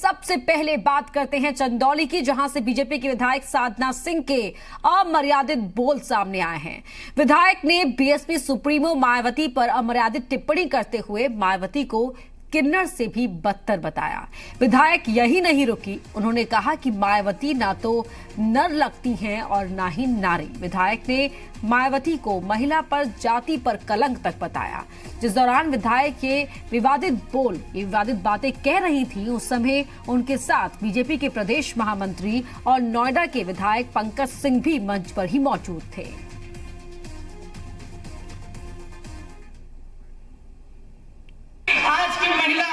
सबसे पहले बात करते हैं चंदौली की, जहां से बीजेपी के विधायक साधना सिंह के अमर्यादित बोल सामने आए हैं। विधायक ने बीएसपी सुप्रीमो मायावती पर अमर्यादित टिप्पणी करते हुए मायावती को किन्नर से भी बदतर बताया। विधायक यही नहीं रुकी, उन्होंने कहा कि मायावती ना तो नर लगती हैं और ना ही नारी। विधायक ने मायावती को महिला पर, जाति पर कलंक तक बताया। जिस दौरान विधायक ये विवादित बातें कह रही थी, उस समय उनके साथ बीजेपी के प्रदेश महामंत्री और नोएडा के विधायक पंकज सिंह भी मंच पर ही मौजूद थे। आज की महिला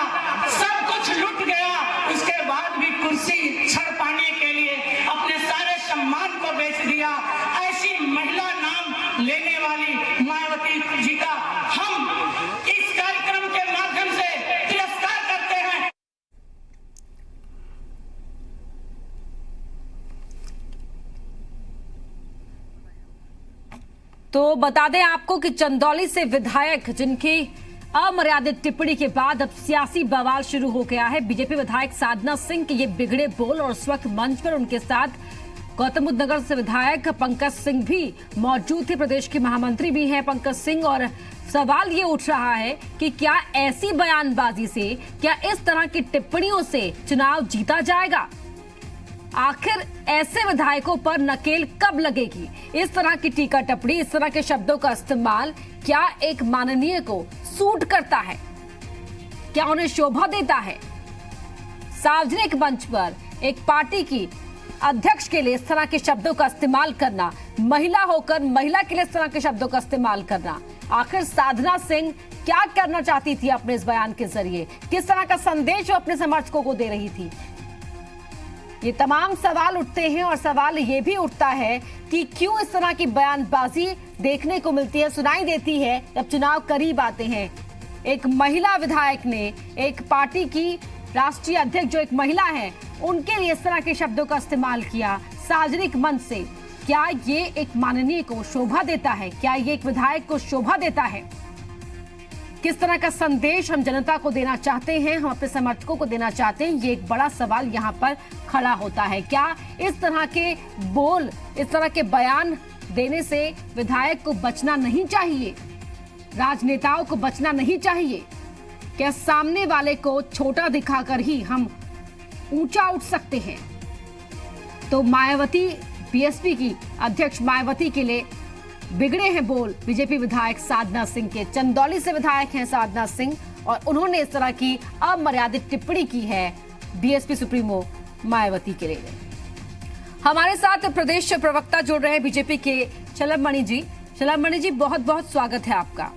सब कुछ लुट गया, उसके बाद भी कुर्सी छड़ पाने के लिए अपने सारे सम्मान को बेच दिया। ऐसी महिला नाम लेने वाली मायावती जी का हम इस कार्यक्रम के माध्यम से तिरस्कार करते हैं। तो बता दें आपको कि चंदौली से विधायक जिनकी अमर्यादित टिप्पणी के बाद अब सियासी बवाल शुरू हो गया है। बीजेपी विधायक साधना सिंह के ये बिगड़े बोल और उस वक्त मंच पर उनके साथ गौतम बुद्ध नगर से विधायक पंकज सिंह भी मौजूद थे, प्रदेश के महामंत्री भी हैं पंकज सिंह। और सवाल ये उठ रहा है कि क्या ऐसी बयानबाजी से, क्या इस तरह की टिप्पणियों से चुनाव जीता जाएगा? आखिर ऐसे विधायकों पर नकेल कब लगेगी? इस तरह की टीका टिप्पणी, इस तरह के शब्दों का इस्तेमाल क्या एक माननीय को सूट करता है? क्या उन्हें शोभा देता है? सार्वजनिक मंच पर एक पार्टी की अध्यक्ष के लिए इस तरह के शब्दों का इस्तेमाल करना, महिला होकर महिला के लिए इस तरह के शब्दों का इस्तेमाल करना, आखिर साधना सिंह क्या करना चाहती थी अपने इस बयान के जरिए? किस तरह का संदेश वो अपने समर्थकों को दे रही थी? ये तमाम सवाल उठते हैं और सवाल ये भी उठता है कि क्यों इस तरह की बयानबाजी देखने को मिलती है, सुनाई देती है जब चुनाव करीब आते हैं। एक महिला विधायक ने एक पार्टी की राष्ट्रीय अध्यक्ष जो एक महिला है, उनके लिए इस तरह के शब्दों का इस्तेमाल किया सार्वजनिक मंच से। क्या ये एक माननीय को शोभा देता है? क्या ये एक विधायक को शोभा देता है? किस तरह का संदेश हम जनता को देना चाहते हैं, हम अपने समर्थकों को देना चाहते हैं, ये एक बड़ा सवाल यहाँ पर खड़ा होता है। क्या इस तरह के बोल, इस तरह के बयान देने से विधायक को बचना नहीं चाहिए? राजनेताओं को बचना नहीं चाहिए? क्या सामने वाले को छोटा दिखाकर ही हम ऊंचा उठ सकते हैं? तो मायावती, बीएसपी की अध्यक्ष मायावती के लिए बिगड़े हैं बोल बीजेपी विधायक साधना सिंह के। चंदौली से विधायक हैं साधना सिंह और उन्होंने इस तरह की अमर्यादित टिप्पणी की है बीएसपी सुप्रीमो मायावती के लिए। हमारे साथ प्रदेश प्रवक्ता जुड़ रहे हैं बीजेपी के चलम मणि जी। चलम मणि जी, बहुत बहुत स्वागत है आपका।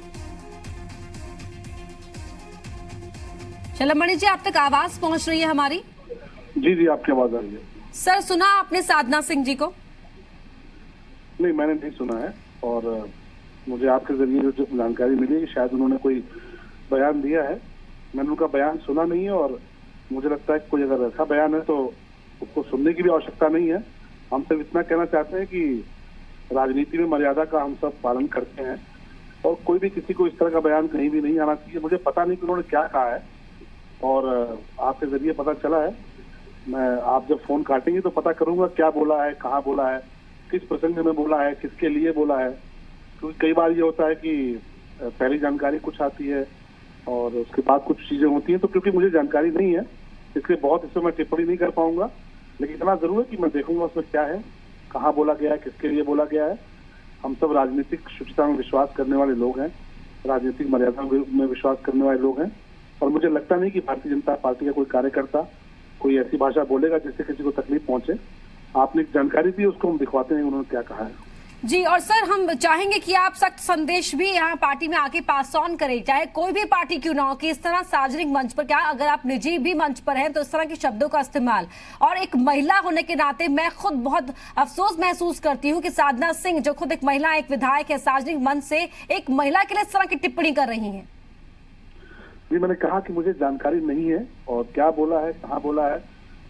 चलम मणि जी, आप तक आवाज पहुंच रही है हमारी? जी, आपकी आवाज आ रही है। सर, सुना आपने साधना सिंह जी को? नहीं, मैंने नहीं सुना है और मुझे आपके जरिए जो जानकारी मिली है शायद उन्होंने कोई बयान दिया है। मैंने उनका बयान सुना नहीं है और मुझे लगता है कि कोई अगर ऐसा बयान है तो उसको सुनने की भी आवश्यकता नहीं है। हम सिर्फ इतना कहना चाहते हैं कि राजनीति में मर्यादा का हम सब पालन करते हैं और कोई भी किसी को इस तरह का बयान कहीं भी नहीं आना चाहिए। मुझे पता नहीं कि उन्होंने क्या कहा है और आपके जरिए पता चला है। मैं आप जब फोन काटेंगे तो पता करूंगा क्या बोला है, कहाँ बोला है, किस प्रसंग में बोला है, किसके लिए बोला है। क्योंकि कई बार ये होता है कि पहली जानकारी कुछ आती है और उसके बाद कुछ चीजें होती हैं। तो क्योंकि मुझे जानकारी नहीं है इसलिए बहुत इसमें मैं टिप्पणी नहीं कर पाऊंगा, लेकिन इतना जरूर है कि मैं देखूंगा उसमें क्या है, कहाँ बोला गया है, किसके लिए बोला गया है। हम सब राजनीतिक शुचिता में विश्वास करने वाले लोग हैं, राजनीतिक मर्यादा में विश्वास करने वाले लोग हैं और मुझे लगता नहीं कि भारतीय जनता पार्टी का कोई कार्यकर्ता कोई ऐसी भाषा बोलेगा जिससे किसी को तकलीफ पहुंचे। आपने जानकारी दी, उसको हम दिखवाते हैं उन्होंने क्या कहा है। जी, और सर हम चाहेंगे कि आप सख्त संदेश भी यहाँ पार्टी में आके पास ऑन करें, चाहे कोई भी पार्टी क्यों ना हो, कि इस तरह सार्वजनिक मंच पर, क्या अगर आप निजी भी मंच पर हैं तो इस तरह के शब्दों का इस्तेमाल। और एक महिला होने के नाते मैं खुद बहुत अफसोस महसूस करती हूँ कि साधना सिंह जो खुद एक महिला, एक विधायक है, सार्वजनिक मंच से एक महिला के लिए इस तरह की टिप्पणी कर रही है। जी, मैंने कहा कि मुझे जानकारी नहीं है और क्या बोला है, कहाँ बोला है,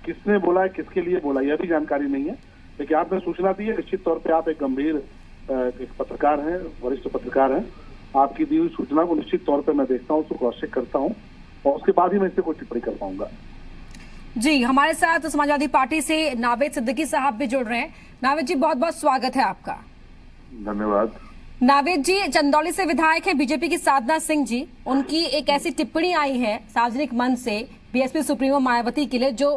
किसने बोला है, किसके लिए बोला, यह भी जानकारी नहीं है। लेकिन आपने सूचना दी है, निश्चित तौर पे आप एक गंभीर एक पत्रकार हैं, वरिष्ठ पत्रकार हैं। आपकी दी हुई सूचना को निश्चित तौर पे मैं देखता हूँ, उसको क्रॉस चेक करता हूँ और उसके बाद ही मैं इससे कोई टिप्पणी कर पाऊंगा। जी, हमारे साथ समाजवादी पार्टी से नावेद सिद्दीकी साहब भी जुड़ रहे हैं। नावेद जी, बहुत बहुत स्वागत है आपका। धन्यवाद। नावेद जी, चंदौली से विधायक है बीजेपी की साधना सिंह जी, उनकी एक ऐसी टिप्पणी आई है सार्वजनिक मंच से बीएसपी सुप्रीमो मायावती के लिए जो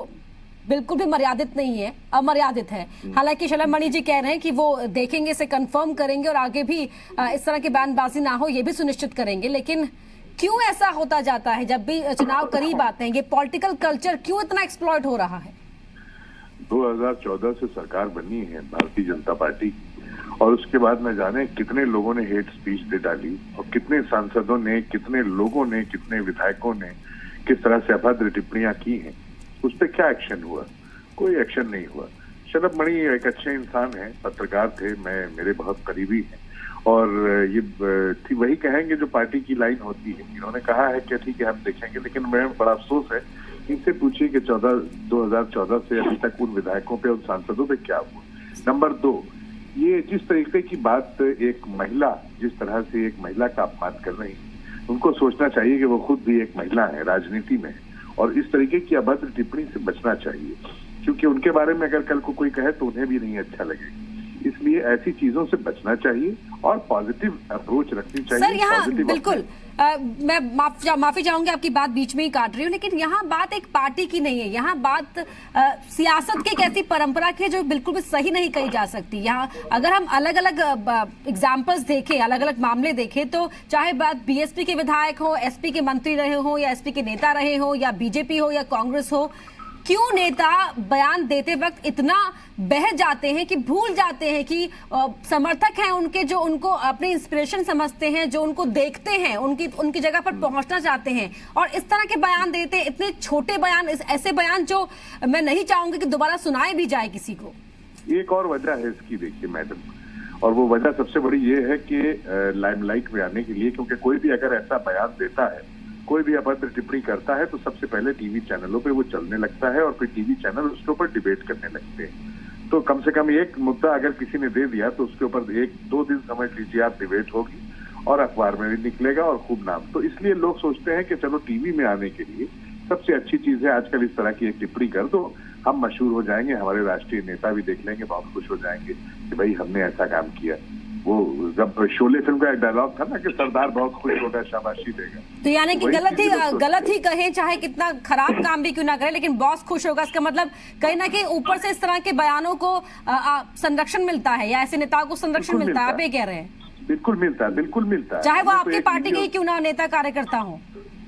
बिल्कुल भी मर्यादित नहीं है, अमर्यादित है। हालांकि शलभ मणि जी कह रहे हैं कि वो देखेंगे, इसे कंफर्म करेंगे और आगे भी इस तरह की बयानबाजी ना हो ये भी सुनिश्चित करेंगे। लेकिन क्यों ऐसा होता जाता है जब भी चुनाव करीब आते हैं? ये पॉलिटिकल कल्चर क्यों इतना एक्सप्लॉइट हो रहा है? 2014 से सरकार बनी है भारतीय जनता पार्टी, और उसके बाद न जाने कितने लोगों ने हेट स्पीच दे डाली और कितने सांसदों ने, कितने लोगों ने, कितने विधायकों ने किस तरह से अभद्र टिप्पणियां की हैं। उस पर क्या एक्शन हुआ? कोई एक्शन नहीं हुआ। शलभ मणि एक अच्छे इंसान हैं, पत्रकार थे, मेरे बहुत करीबी हैं, और ये वही कहेंगे जो पार्टी की लाइन होती है। इन्होंने कहा है कि ठीक है हम देखेंगे, लेकिन मैं बड़ा अफसोस है, इनसे पूछिए कि 2014 से अभी तक उन विधायकों पे, उन सांसदों पे क्या हुआ। नंबर 2, ये जिस तरीके की बात एक महिला, जिस तरह से एक महिला का अपमान कर रही है, उनको सोचना चाहिए कि वो खुद भी एक महिला है, राजनीति में, और इस तरीके की अभद्र टिप्पणी से बचना चाहिए, क्योंकि उनके बारे में अगर कल को कोई कहे तो उन्हें भी नहीं अच्छा लगेगा। इसलिए ऐसी चीजों से बचना चाहिए और पॉजिटिव अप्रोच रखनी चाहिए। सर, यहाँ बिल्कुल मैं माफी चाहूंगी, आपकी बात बीच में ही काट रही हूँ, लेकिन यहाँ बात एक पार्टी की नहीं है, यहाँ बात सियासत की एक ऐसी परंपरा की है जो बिल्कुल भी सही नहीं कही जा सकती। यहाँ अगर हम अलग अलग एग्जाम्पल्स देखें, अलग अलग मामले देखें, तो चाहे बात बीएसपी के विधायक हो, एसपी के मंत्री रहे हो, या एसपी के नेता रहे हो, या बीजेपी हो या कांग्रेस हो, क्यों नेता बयान देते वक्त इतना बह जाते हैं कि भूल जाते हैं कि समर्थक हैं उनके, जो उनको अपनी इंस्पिरेशन समझते हैं, जो उनको देखते हैं, उनकी जगह पर पहुंचना चाहते हैं, और इस तरह के बयान देते हैं, इतने छोटे बयान, ऐसे बयान जो मैं नहीं चाहूंगी कि दोबारा सुनाए भी जाए किसी को। एक और वजह है इसकी, देखिए मैडम, और वो वजह सबसे बड़ी ये है कि लाइमलाइट में आने के लिए, क्योंकि कोई भी अगर ऐसा बयान देता है, कोई भी अभद्र टिप्पणी करता है, तो सबसे पहले टीवी चैनलों पे वो चलने लगता है और फिर टीवी चैनल उसके ऊपर डिबेट करने लगते हैं। तो कम से कम एक मुद्दा अगर किसी ने दे दिया तो उसके ऊपर 1-2 दिन समझ लीजिए आप डिबेट होगी और अखबार में भी निकलेगा और खूब नाम। तो इसलिए लोग सोचते हैं कि चलो टीवी में आने के लिए सबसे अच्छी चीज है आजकल इस तरह की एक टिप्पणी कर दो, हम मशहूर हो जाएंगे, हमारे राष्ट्रीय नेता भी देख लेंगे, बहुत खुश हो जाएंगे कि भाई हमने ऐसा काम किया। वो जब शोले फिल्म का एक डायलॉग था ना कि सरदार बहुत खुश होगा, शाबाशी देगा। तो यानी कि गलत ही कहे, चाहे कितना खराब काम भी क्यों ना करे, लेकिन बॉस खुश होगा, इसका मतलब कहीं ना कहीं ऊपर से इस तरह के बयानों को संरक्षण मिलता है, या ऐसे नेताओं को संरक्षण मिलता है, आप ये कह रहे हैं? बिल्कुल मिलता है, बिल्कुल मिलता है, चाहे वो आपकी पार्टी के ही क्यों ना नेता कार्यकर्ता हो।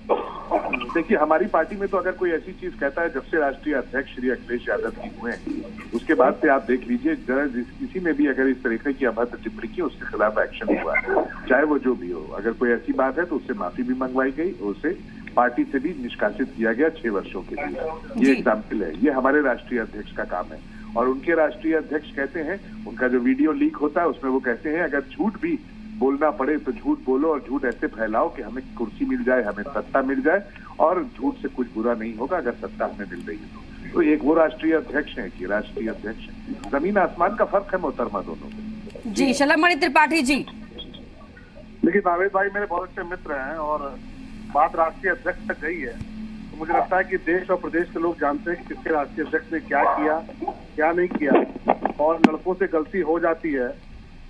देखिए हमारी पार्टी में तो अगर कोई ऐसी चीज कहता है, जब से राष्ट्रीय अध्यक्ष श्री अखिलेश यादव जी हुए उसके बाद से आप देख लीजिए, किसी ने भी अगर इस तरीके की अभद्र टिप्पणी की उसके खिलाफ एक्शन हुआ, चाहे वो जो भी हो। अगर कोई ऐसी बात है तो उससे माफी भी मंगवाई गई, उसे पार्टी से भी निष्कासित किया गया 6 वर्षों के लिए। ये एग्जाम्पल है, ये हमारे राष्ट्रीय अध्यक्ष का काम है। और उनके राष्ट्रीय अध्यक्ष कहते हैं, उनका जो वीडियो लीक होता है उसमें वो कहते हैं अगर झूठ भी बोलना पड़े तो झूठ बोलो, और झूठ ऐसे फैलाओ कि हमें कुर्सी मिल जाए, हमें सत्ता मिल जाए, और झूठ से कुछ बुरा नहीं होगा अगर सत्ता हमें मिल रही है तो एक वो राष्ट्रीय अध्यक्ष है कि राष्ट्रीय अध्यक्ष, जमीन आसमान का फर्क है मोहतरमा दोनों में। जी, शलभ मणि त्रिपाठी जी। देखिए नावेद भाई मेरे बहुत अच्छे मित्र हैं, और बात राष्ट्रीय अध्यक्ष तक गई है तो मुझे लगता है कि देश और प्रदेश के लोग जानते हैं कि किसके राष्ट्रीय अध्यक्ष ने क्या किया, क्या नहीं किया, और लड़कों से गलती हो जाती है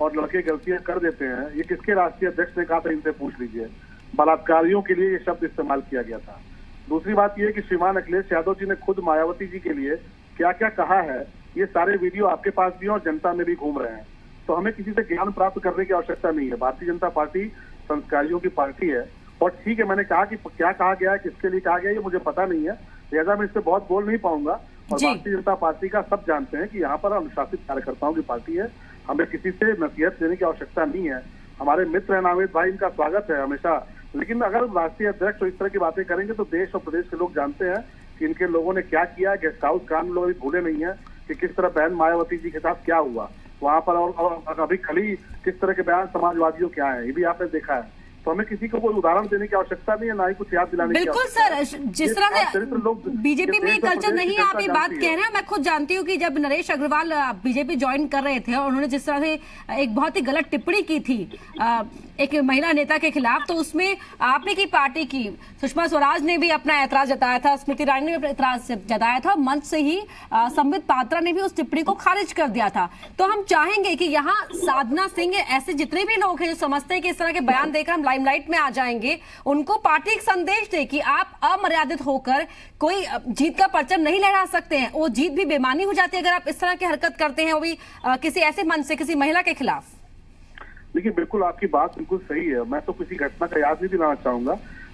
और लड़के गलतियां कर देते हैं। ये किसके राष्ट्रीय अध्यक्ष ने कहा था, इनसे पूछ लीजिए। बलात्कारियों के लिए ये शब्द इस्तेमाल किया गया था। दूसरी बात यह है कि श्रीमान अखिलेश यादव जी ने खुद मायावती जी के लिए क्या क्या कहा है, ये सारे वीडियो आपके पास भी और जनता में भी घूम रहे हैं। तो हमें किसी से ज्ञान प्राप्त करने की आवश्यकता नहीं है। भारतीय जनता पार्टी संस्कारियों की पार्टी है, और ठीक है मैंने कहा कि क्या कहा गया है, किसके लिए कहा गया ये मुझे पता नहीं है, लिहाजा मैं इससे बहुत बोल नहीं पाऊंगा। और भारतीय जनता पार्टी का सब जानते हैं कि यहाँ पर अनुशासित कार्यकर्ताओं की पार्टी है, हमें किसी से नसीहत देने की आवश्यकता नहीं है। हमारे मित्र हैं नावेद भाई, इनका स्वागत है हमेशा, लेकिन अगर राष्ट्रीय अध्यक्ष इस तरह की बातें करेंगे तो देश और प्रदेश के लोग जानते हैं कि इनके लोगों ने क्या किया। गेस्ट हाउस कांड लोग भूले नहीं है कि किस तरह बहन मायावती जी के साथ क्या हुआ वहां पर, और अभी कल ही किस तरह के बयान समाजवादियों के आए हैं, ये भी आपने देखा है। तो हमें किसी को कोई उदाहरण देने की आवश्यकता नहीं है, ना ही कुछ याद दिलाने की। बिल्कुल सर, जिस तरह से बीजेपी में कल्चर नहीं है, आप ये बात कह रहे हैं, मैं खुद जानती हूँ कि जब नरेश अग्रवाल बीजेपी ज्वाइन कर रहे थे और उन्होंने जिस तरह से एक बहुत ही गलत टिप्पणी की थी एक महिला नेता के खिलाफ, तो उसमें आपने की पार्टी की सुषमा स्वराज ने भी अपना ऐतराज जताया था, स्मृति ईरानी ने अपना ऐतराज जताया था, मंच से ही संबित पात्रा ने भी उस टिप्पणी को खारिज कर दिया था। तो हम चाहेंगे कि यहाँ साधना सिंह, ऐसे जितने भी लोग हैं जो समझते हैं कि इस तरह के बयान देकर हम लाइमलाइट में आ जाएंगे, उनको पार्टी एक संदेश दे कि आप अमर्यादित होकर कोई जीत का परचम नहीं लहरा सकते हैं। वो जीत भी बेमानी हो जाती है अगर आप इस तरह की हरकत करते हैं, वो भी किसी ऐसे मंच से किसी महिला के खिलाफ। देखिए, बिल्कुल आपकी बात बिल्कुल सही है। मैं तो किसी घटना का याद नहीं दिलाना चाहूंगा,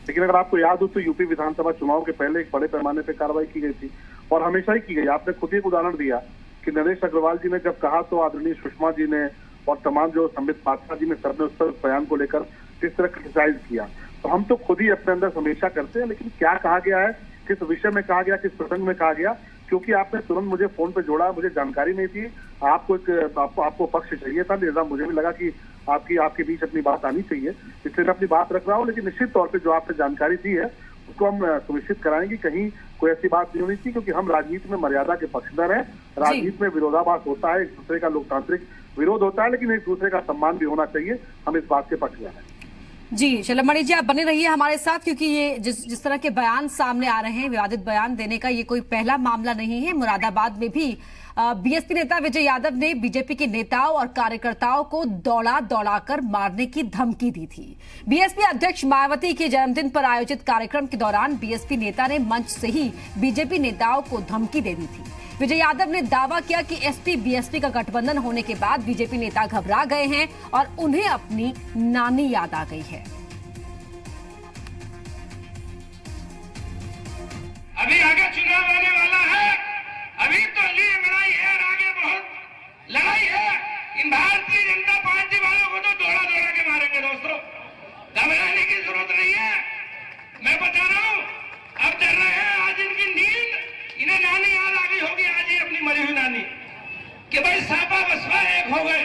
लेकिन अगर आपको याद हो तो यूपी विधानसभा चुनाव के पहले एक बड़े पैमाने पर कार्रवाई की गई थी और हमेशा ही की गई। आपने खुद ही एक उदाहरण दिया कि नरेश अग्रवाल जी ने जब कहा तो आदरणीय सुषमा जी ने और तमाम जो संबित पात्रा जी ने सबने उस पर बयान को लेकर किस तरह क्रिटिसाइज किया। तो हम तो खुद ही अपने अंदर समीक्षा करते हैं, लेकिन क्या कहा गया है, किस विषय में कहा गया, किस प्रसंग में कहा गया, क्योंकि आपने तुरंत मुझे फोन पे जोड़ा, मुझे जानकारी नहीं थी। आपको पक्ष चाहिए था, लिहाजा मुझे भी लगा कि आपके बीच अपनी बात आनी चाहिए, इसलिए मैं अपनी बात रख रहा हूँ। लेकिन निश्चित तौर पे जो आपने जानकारी दी है उसको हम सुनिश्चित कराएंगे, कहीं कोई ऐसी बात नहीं होनी चाहिए, क्योंकि हम राजनीति में मर्यादा के पक्षधर हैं। राजनीति में विरोधाभास होता है, एक दूसरे का लोकतांत्रिक विरोध होता है, लेकिन एक दूसरे का सम्मान भी होना चाहिए। हम इस बात के पक्षधर हैं। जी शिलामणि जी, आप बने रहिए हमारे साथ, क्योंकि ये जिस तरह के बयान सामने आ रहे हैं, विवादित बयान देने का ये कोई पहला मामला नहीं है। मुरादाबाद में भी बीएसपी नेता विजय यादव ने बीजेपी के नेताओं और कार्यकर्ताओं को दौड़ाकर मारने की धमकी दी थी। बीएसपी अध्यक्ष मायावती के जन्मदिन पर आयोजित कार्यक्रम के दौरान बीएसपी नेता ने मंच से ही बीजेपी नेताओं को धमकी दे दी थी। विजय यादव ने दावा किया कि एसपी बीएसपी का गठबंधन होने के बाद बीजेपी नेता घबरा गए हैं और उन्हें अपनी नानी याद आ गई है। अभी आगे चुनाव आने वाला है, अभी तो लड़ाई है और आगे बहुत लड़ाई है। इन भारतीय जनता पार्टी वालों को तो दौड़ा के मारेंगे दोस्तों, घबराने की जरूरत नहीं है। मैं बता रहा हूं, अब डर रहे हैं, आज इनकी नींद, इन्हें नानी याद आ गई होगी, आज ही अपनी मरी हुई नानी, कि भाई सापा बसपा एक हो गए।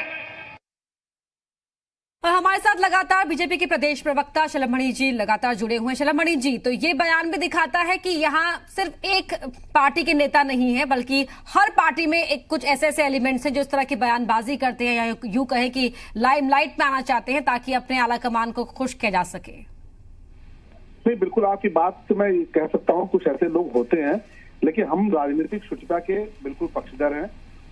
और हमारे साथ लगातार बीजेपी के प्रदेश प्रवक्ता शिलामणि जी लगातार जुड़े हुए हैं। शिलामणि जी, तो ये बयान भी दिखाता है कि यहाँ सिर्फ एक पार्टी के नेता नहीं है, बल्कि हर पार्टी में एक कुछ ऐसे एलिमेंट्स हैं जो इस तरह की बयानबाजी करते हैं, या यूं कहें कि लाइमलाइट में आना चाहते हैं ताकि अपने आला कमान को खुश किया जा सके। नहीं, बिल्कुल आपकी बात तो मैं कह सकता हूँ, कुछ ऐसे लोग होते हैं, लेकिन हम राजनीतिक शुचिता के बिल्कुल पक्षधर हैं।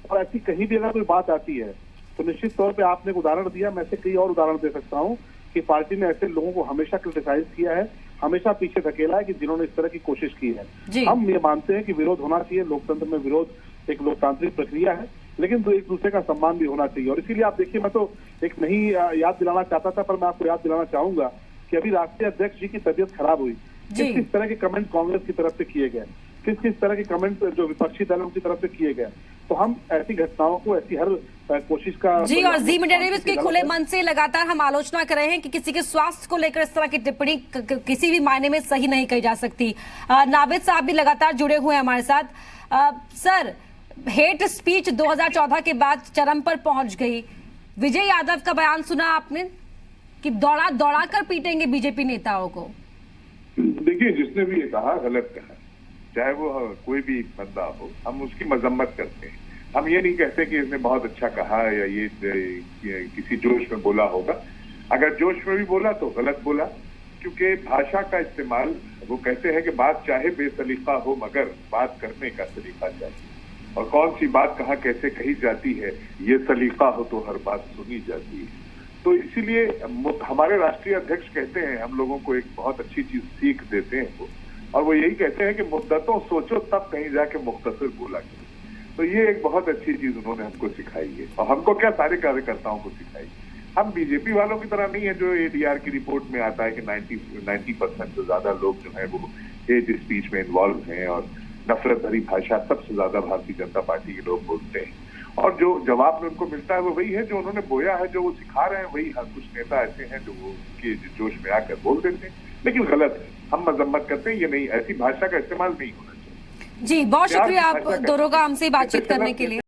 और ऐसी कहीं भी अगर कोई बात आती है तो निश्चित तौर पे आपने एक उदाहरण दिया, मैं से कई और उदाहरण दे सकता हूं कि पार्टी ने ऐसे लोगों को हमेशा क्रिटिसाइज किया है, हमेशा पीछे धकेला है कि जिन्होंने इस तरह की कोशिश की है। हम ये मानते हैं कि विरोध होना चाहिए, लोकतंत्र में विरोध एक लोकतांत्रिक प्रक्रिया है, लेकिन तो एक दूसरे का सम्मान भी होना चाहिए। और इसीलिए आप देखिए, मैं तो एक नहीं याद दिलाना चाहता था, पर मैं आपको याद दिलाना चाहूंगा कि अभी राष्ट्रीय अध्यक्ष जी की तबीयत खराब हुई, किस तरह के कमेंट कांग्रेस की तरफ से किए गए, किस तरह के कमेंट जो विपक्षी दलों की तरफ से किए गए। तो हम ऐसी घटनाओं को, ऐसी हर कोशिश का जी, और जी मीडिया न्यूज के खुले मन से लगातार हम आलोचना कर रहे हैं कि किसी के स्वास्थ्य को लेकर इस तरह की टिप्पणी किसी भी मायने में सही नहीं कही जा सकती। नाविद साहब भी लगातार जुड़े हुए हैं हमारे साथ। सर, हेट स्पीच 2014 के बाद चरम पर पहुंच गई। विजय यादव का बयान सुना आपने कि दौड़ा कर पीटेंगे बीजेपी नेताओं को। देखिए, जिसने भी ये कहा गलत कहा, चाहे वो कोई भी बंदा हो, हम उसकी मजम्मत करते हैं। हम ये नहीं कहते कि इसने बहुत अच्छा कहा या ये किसी जोश में बोला होगा। अगर जोश में भी बोला तो गलत बोला, क्योंकि भाषा का इस्तेमाल, वो कहते हैं कि बात चाहे बेसलीका हो मगर बात करने का सलीका चाहिए, और कौन सी बात कहाँ कैसे कही जाती है, ये सलीका हो तो हर बात सुनी जाती है। तो इसीलिए हमारे राष्ट्रीय अध्यक्ष कहते हैं, हम लोगों को एक बहुत अच्छी चीज सीख देते हैं वो, और वो यही कहते हैं कि मुद्दतों सोचो तब कहीं जाके मुख्तसर बोला करो। तो ये एक बहुत अच्छी चीज उन्होंने हमको सिखाई है, और हमको क्या, सारे कार्यकर्ताओं को सिखाई। हम बीजेपी वालों की तरह नहीं है जो एडीआर की रिपोर्ट में आता है कि 90% से ज्यादा लोग जो है वो हेट स्पीच में इन्वॉल्व हैं और नफरत भरी भाषा सबसे ज्यादा भारतीय जनता पार्टी के लोग बोलते हैं, और जो जवाब में उनको मिलता है वो वही है जो उन्होंने बोया है, जो वो सिखा रहे हैं वही। कुछ नेता ऐसे हैं जो वो के जोश में आकर बोल देते हैं, लेकिन गलत है। हम मजम्मत करते हैं, ये नहीं, ऐसी भाषा का इस्तेमाल नहीं होना चाहिए। जी, बहुत शुक्रिया आप दोनों का हमसे बातचीत करने के लिए।